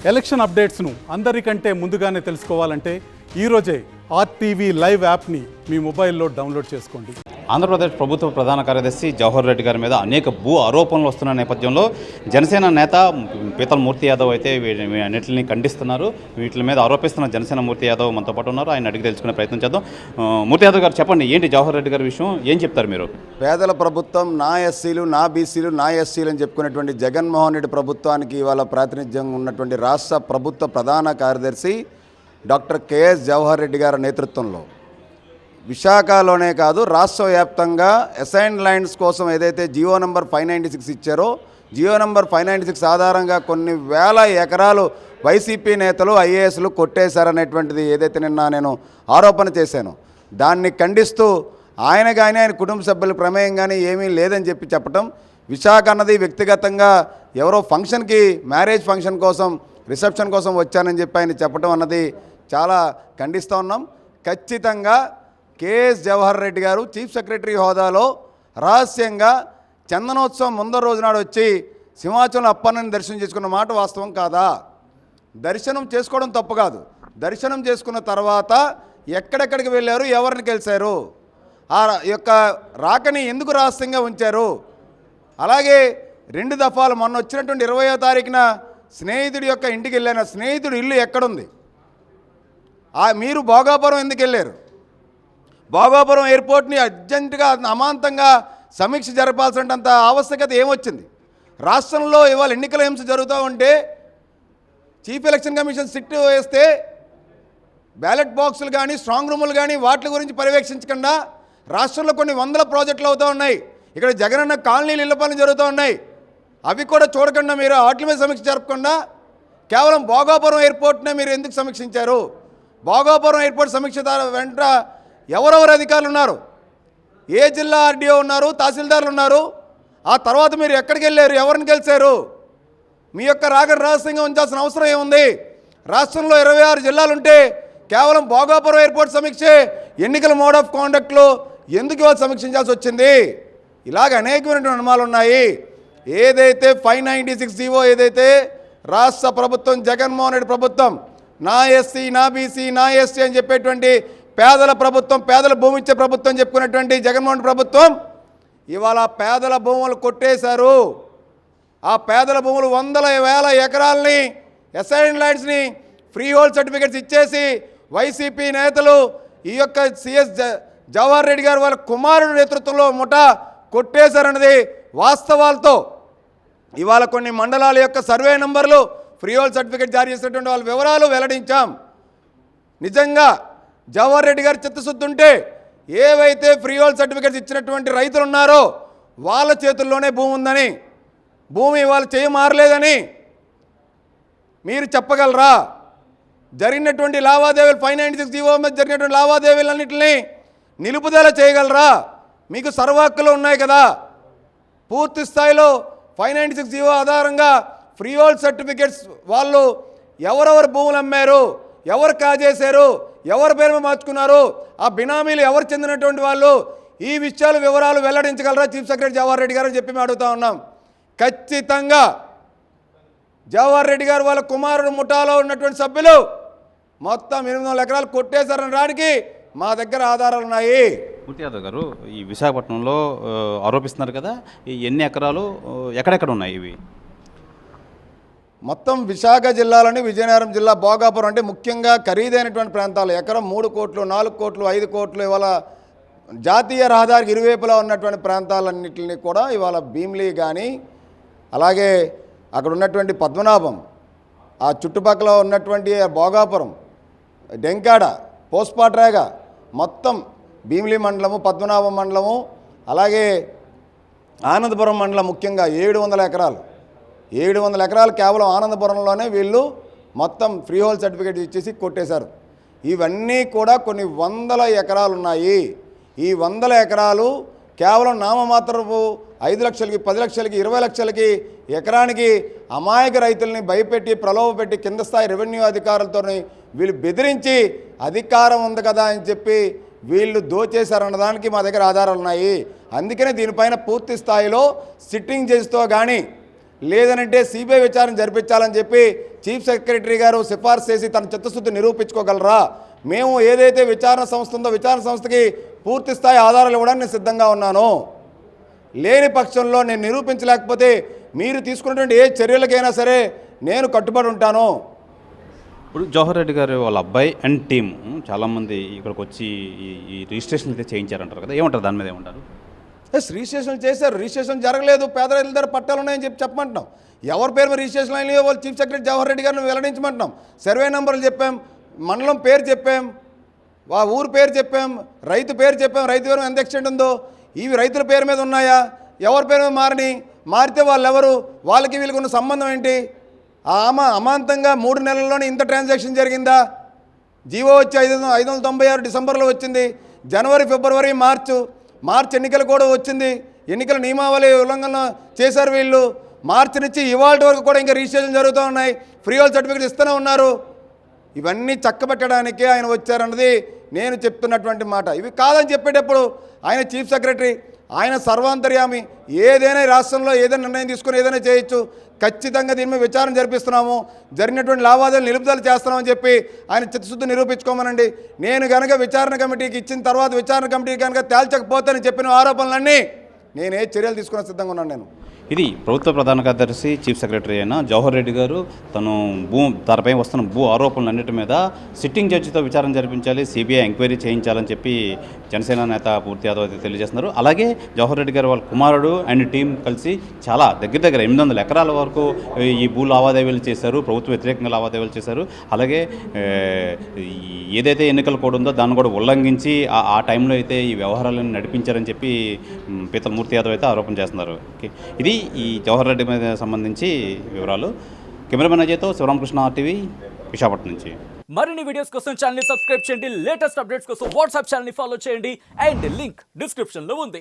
Election అప్డేట్స్ను అందరికంటే ముందుగానే తెలుసుకోవాలంటే ఈరోజే ఆర్టీవీ లైవ్ యాప్ని మీ మొబైల్లో డౌన్లోడ్ చేసుకోండి. ఆంధ్రప్రదేశ్ ప్రభుత్వ ప్రధాన కార్యదర్శి జవహర్ రెడ్డి గారి మీద అనేక భూ ఆరోపణలు వస్తున్న నేపథ్యంలో జనసేన నేత పీతల మూర్తి యాదవ్ అయితే అన్నింటిని ఖండిస్తున్నారు. వీటి మీద ఆరోపిస్తున్న జనసేన మూర్తి యాదవ్ మనతో పాటు ఉన్నారు. ఆయన అడిగి తెలుసుకునే ప్రయత్నం చేద్దాం. మూర్తి యాదవ్ గారు చెప్పండి, ఏంటి జవహర్ రెడ్డి గారి విషయం, ఏం చెప్తారు మీరు? పేదల ప్రభుత్వం, నా ఎస్సీలు, నా బీసీలు, నా ఎస్సీలు అని చెప్పుకునేటువంటి జగన్మోహన్ రెడ్డి ప్రభుత్వానికి ఇవాళ ప్రాతినిధ్యం ఉన్నటువంటి రాష్ట్ర ప్రభుత్వ ప్రధాన కార్యదర్శి డాక్టర్ కేఎస్ జవహర్ రెడ్డి గారి నేతృత్వంలో విశాఖలోనే కాదు రాష్ట్ర వ్యాప్తంగా అసైన్డ్ ల్యాండ్స్ కోసం ఏదైతే జియో నెంబర్ 596 ఇచ్చారో, జియో నెంబర్ 596 ఆధారంగా కొన్ని వేల ఎకరాలు వైసీపీ నేతలు ఐఏఎస్లు కొట్టేశారనేటువంటిది ఏదైతే నిన్న నేను ఆరోపణ చేశానో దాన్ని ఖండిస్తూ ఆయన కానీ ఆయన కుటుంబ సభ్యుల ప్రమేయం కానీ ఏమీ లేదని చెప్పటం, విశాఖ అన్నది వ్యక్తిగతంగా ఎవరో ఫంక్షన్కి, మ్యారేజ్ ఫంక్షన్ కోసం, రిసెప్షన్ కోసం వచ్చానని చెప్పి ఆయన చెప్పడం అన్నది చాలా ఖండిస్తూ ఉన్నాం. ఖచ్చితంగా కేఎస్ జవహర్ రెడ్డి గారు చీఫ్ సెక్రటరీ హోదాలో రహస్యంగా చందనోత్సవం ముందర రోజు నాడు వచ్చి సింహాచలం అప్పన్నని దర్శనం చేసుకున్న మాట వాస్తవం కాదా? దర్శనం చేసుకోవడం తప్పు కాదు. దర్శనం చేసుకున్న తర్వాత ఎక్కడెక్కడికి వెళ్ళారు, ఎవరిని కలిశారు, ఆ యొక్క రాకని ఎందుకు రహస్యంగా ఉంచారు? అలాగే 2 దఫాలు మొన్న వచ్చినటువంటి 20వ తారీఖున స్నేహితుడి యొక్క ఇంటికి వెళ్ళాను. స్నేహితుడి ఇల్లు ఎక్కడుంది? మీరు భోగాపురం ఎందుకు వెళ్ళారు? భోగాపురం ఎయిర్పోర్ట్ని అర్జెంటుగా అమాంతంగా సమీక్ష జరపాల్సినంత ఆవశ్యకత ఏమొచ్చింది? రాష్ట్రంలో ఇవాళ ఎన్నికల హింస జరుగుతూ ఉంటే చీఫ్ ఎలక్షన్ కమిషన్ సిట్ వేస్తే బ్యాలెట్ బాక్సులు కానీ, స్ట్రాంగ్ రూములు కానీ వాటి గురించి పర్యవేక్షించకుండా రాష్ట్రంలో కొన్ని వందల ప్రాజెక్టులు అవుతూ ఉన్నాయి. ఇక్కడ జగనన్న కాలనీలు ఇళ్ల పనులు జరుగుతూ ఉన్నాయి. అవి కూడా చూడకుండా మీరు వాటి మీద సమీక్ష జరపకుండా కేవలం భోగాపురం ఎయిర్పోర్ట్నే మీరు ఎందుకు సమీక్షించారు? భోగాపురం ఎయిర్పోర్ట్ సమీక్ష వెంట ఎవరెవరు అధికారులు ఉన్నారు? ఏ జిల్లా ఆర్డీఓ ఉన్నారు, తహసీల్దార్లు ఉన్నారు? ఆ తర్వాత మీరు ఎక్కడికి వెళ్ళారు, ఎవరిని కలిశారు? మీ యొక్క రాకను రహస్యంగా ఉంచాల్సిన అవసరం ఏముంది? రాష్ట్రంలో 26 జిల్లాలు ఉంటే కేవలం భోగాపురం ఎయిర్పోర్ట్ సమీక్షే ఎన్నికల మోడ్ ఆఫ్ కాండక్ట్లో ఎందుకు ఇవాళ సమీక్షించాల్సి వచ్చింది? ఇలాగ అనేకమైనటువంటి అనుమానాలు ఉన్నాయి. ఏదైతే 596 జీవో ఏదైతే రాష్ట్ర ప్రభుత్వం, జగన్మోహన్ రెడ్డి ప్రభుత్వం నా ఎస్సీ, నా బీసీ, నా ఎస్సీ అని చెప్పేటువంటి పేదల ప్రభుత్వం, పేదల భూమి ఇచ్చే ప్రభుత్వం చెప్పుకున్నటువంటి జగన్మోహన్ ప్రభుత్వం ఇవాళ పేదల భూములు కొట్టేశారు. ఆ పేదల భూములు వందల వేల ఎకరాలని, అసైన్డ్ ల్యాండ్స్ని ఫ్రీ హోల్డ్ సర్టిఫికెట్స్ ఇచ్చేసి వైసీపీ నేతలు ఈ యొక్క సిఎస్ జవహర్ రెడ్డి గారు వాళ్ళ కుమారుడి నేతృత్వంలో ముఠా కొట్టేశారన్నది వాస్తవాలతో ఇవాళ కొన్ని మండలాల యొక్క సర్వే నంబర్లు, ఫ్రీ హోల్డ్ సర్టిఫికెట్ జారీ చేసినటువంటి వాళ్ళ వివరాలు వెల్లడించాం. నిజంగా జవహర్ రెడ్డి గారు చిత్తశుద్ధి ఉంటే ఏవైతే ఫ్రీ హోల్డ్ సర్టిఫికెట్స్ ఇచ్చినటువంటి రైతులు ఉన్నారో వాళ్ళ చేతుల్లోనే భూమి ఉందని, భూమి వాళ్ళ చేయి మారలేదని మీరు చెప్పగలరా? జరిగినటువంటి లావాదేవీలు 596 జీవో మీద జరిగినటువంటి లావాదేవీలన్నింటినీ నిలుపుదల చేయగలరా? మీకు సర్వహక్కులు ఉన్నాయి కదా. పూర్తి స్థాయిలో 596 జీవో ఆధారంగా ఫ్రీ హోల్డ్ సర్టిఫికెట్స్ వాళ్ళు ఎవరెవరు భూములు అమ్మారు, ఎవరు కాజేశారు, ఎవరి పేరు మార్చుకున్నారు, ఆ బినామీలు ఎవరు చెందినటువంటి వాళ్ళు, ఈ విషయాలు వివరాలు వెల్లడించగలరా చీఫ్ సెక్రటరీ జవహర్ రెడ్డి గారు అని చెప్పి మేము అడుగుతా ఉన్నాం. ఖచ్చితంగా జవహర్ రెడ్డి గారు వాళ్ళ కుమారుడు ముఠాలో ఉన్నటువంటి సభ్యులు మొత్తం 800 ఎకరాలు కొట్టేశారనడానికి మా దగ్గర ఆధారాలు ఉన్నాయి. మూర్తి యాదవ్ గారు, ఈ విశాఖపట్నంలో ఆరోపిస్తున్నారు కదా, ఈ ఎన్ని ఎకరాలు ఎక్కడెక్కడ ఉన్నాయి ఇవి? మొత్తం విశాఖ జిల్లాలోని విజయనగరం జిల్లా భోగాపురం అంటే ముఖ్యంగా ఖరీదైనటువంటి ప్రాంతాలు, ఎకరం 3 కోట్లు, 4 కోట్లు, 5 కోట్లు ఇవాళ జాతీయ రహదారికి ఇరువైపులా ఉన్నటువంటి ప్రాంతాలన్నింటినీ కూడా ఇవాళ భీమిలి కానీ, అలాగే అక్కడ ఉన్నటువంటి పద్మనాభం, ఆ చుట్టుపక్కల ఉన్నటువంటి భోగాపురం, డెంకాడ, పోస్పాట్రేగ, మొత్తం భీమిలి మండలము, పద్మనాభం మండలము, అలాగే ఆనందపురం మండలం ముఖ్యంగా 700 ఎకరాలు, 700 ఎకరాలు కేవలం ఆనందపురంలోనే వీళ్ళు మొత్తం ఫ్రీ హోల్డ్ సర్టిఫికేట్ ఇచ్చేసి కొట్టేశారు. ఇవన్నీ కూడా కొన్ని వందల ఎకరాలు ఉన్నాయి. ఈ 100 ఎకరాలు కేవలం నామమాత్రపు 5 లక్షలకి, 10 లక్షలకి, 20 లక్షలకి ఎకరానికి అమాయక రైతుల్ని భయపెట్టి, ప్రలోభపెట్టి కింద స్థాయి రెవెన్యూ అధికారులతో వీళ్ళు బెదిరించి అధికారం ఉంది కదా అని చెప్పి వీళ్ళు దోచేశారన్నదానికి మా దగ్గర ఆధారాలు ఉన్నాయి. అందుకనే దీనిపైన పూర్తి స్థాయిలో సిట్టింగ్ జడ్జితో కానీ, లేదనంటే సిబిఐ విచారణ జరిపించాలని చెప్పి చీఫ్ సెక్రటరీ గారు సిఫార్సు చేసి తన చిత్తశుద్ధి నిరూపించుకోగలరా? మేము ఏదైతే విచారణ సంస్థ ఉందో విచారణ సంస్థకి పూర్తి స్థాయి ఆధారాలు ఇవ్వడానికి నేను సిద్ధంగా ఉన్నాను. లేని పక్షంలో నేను నిరూపించలేకపోతే మీరు తీసుకున్నటువంటి ఏ చర్యలకైనా సరే నేను కట్టుబడి ఉంటాను. ఇప్పుడు జవహర్ రెడ్డి గారు వాళ్ళ అబ్బాయి అండ్ టీమ్ చాలామంది ఇక్కడికి వచ్చి ఈ రిజిస్ట్రేషన్ అయితే చేయించారంటారు కదా, ఏమంటారు దాని మీద? ఏమంటారు? రిజిస్ట్రేషన్ చేశారు, రిజిస్ట్రేషన్ జరగలేదు, పేద రైతుల దగ్గర పట్టాలు ఉన్నాయని చెప్పమంటున్నాం. ఎవరి పేరు మీద రిజిస్ట్రేషన్ అయినాయో వాళ్ళు చీఫ్ సెక్రటరీ జవహర్ రెడ్డి గారిని వెల్లడించమంటున్నాం. సర్వే నెంబర్లు చెప్పాం, మండలం పేరు చెప్పాం, ఊరు పేరు చెప్పాం, రైతు పేరు చెప్పాం, రైతు పేరు ఎంత ఎక్స్టెంట్ ఉందో, ఇవి రైతుల పేరు మీద ఉన్నాయా, ఎవరి పేరు మీద మారితే వాళ్ళు ఎవరు, వాళ్ళకి వీళ్ళకి ఉన్న సంబంధం ఏంటి? అమాంతంగా 3 నెలల్లోనే ఇంత ట్రాన్సాక్షన్ జరిగిందా? జీవో వచ్చి 596 డిసెంబర్లో వచ్చింది, జనవరి ఫిబ్రవరి మార్చ్ ఎన్నికలు కూడా వచ్చింది, ఎన్నికల నియమావళి ఉల్లంఘన చేశారు వీళ్ళు. మార్చి నుంచి ఇవాళ వరకు కూడా ఇంకా రిజిస్ట్రేషన్ జరుగుతూ ఉన్నాయి, ఫ్రీ హోల్ సర్టిఫికేట్ ఇస్తూనే ఉన్నారు. ఇవన్నీ చక్కబెట్టడానికే ఆయన వచ్చారన్నది నేను చెప్తున్నటువంటి మాట. ఇవి కాదని చెప్పేటప్పుడు ఆయన చీఫ్ సెక్రటరీ, ఆయన సర్వాంతర్యామి, ఏదైనా రాష్ట్రంలో ఏదైనా నిర్ణయం తీసుకుని ఏదైనా చేయొచ్చు. ఖచ్చితంగా దీని మీద విచారణ జరిపిస్తున్నాము, జరిగినటువంటి లావాదేవీలు నిలుపుదల చేస్తున్నామని చెప్పి ఆయన చిత్తశుద్ధి నిరూపించుకోమనండి. నేను కనుక విచారణ కమిటీకి ఇచ్చిన తర్వాత విచారణ కమిటీ కనుక తేల్చకపోతే చెప్పిన ఆరోపణలన్నీ నేనే చర్యలు తీసుకునే సిద్ధంగా ఉన్నాను. నేను ఇది ప్రభుత్వ ప్రధాన కార్యదర్శి చీఫ్ సెక్రటరీ అయిన జవహర్ రెడ్డి గారు తను తనపై వస్తున్న భూ ఆరోపణలన్నిటి మీద సిట్టింగ్ జడ్జితో విచారణ జరిపించాలి, సిబిఐ ఎంక్వైరీ చేయించాలని చెప్పి జనసేన నేత పూర్తి యాదవ్ అయితే తెలియజేస్తున్నారు. అలాగే జవహర్ రెడ్డి గారు వాళ్ళ కుమారుడు అండ్ టీం కలిసి చాలా దగ్గర 800 ఎకరాల వరకు ఈ భూ లావాదేవీలు చేశారు, ప్రభుత్వ వ్యతిరేకంగా లావాదేవీలు చేశారు. అలాగే ఏదైతే ఎన్నికల కోడ్ ఉందో దాన్ని కూడా ఉల్లంఘించి ఆ టైంలో అయితే ఈ వ్యవహారాలను నడిపించారని చెప్పి పీతల మూర్తి యాదవ్ అయితే ఆరోపణ చేస్తున్నారు. ఇది ఈ జవహర్ రెడ్డి మీద సంబంధించి వివరాలు. కెమెరామెన్ అజయ్తో శివరామకృష్ణ RTV విశాఖపట్నం నుంచి. మరిన్ని వీడియోస్ కోసం ఛానల్ ని సబ్స్క్రైబ్ చేయండి, లేటెస్ట్ అప్డేట్స్ కోసం వాట్సాప్ ఛానల్ ని ఫాలో చేయండి అండ్ లింక్ డిస్క్రిప్షన్ లో ఉంది.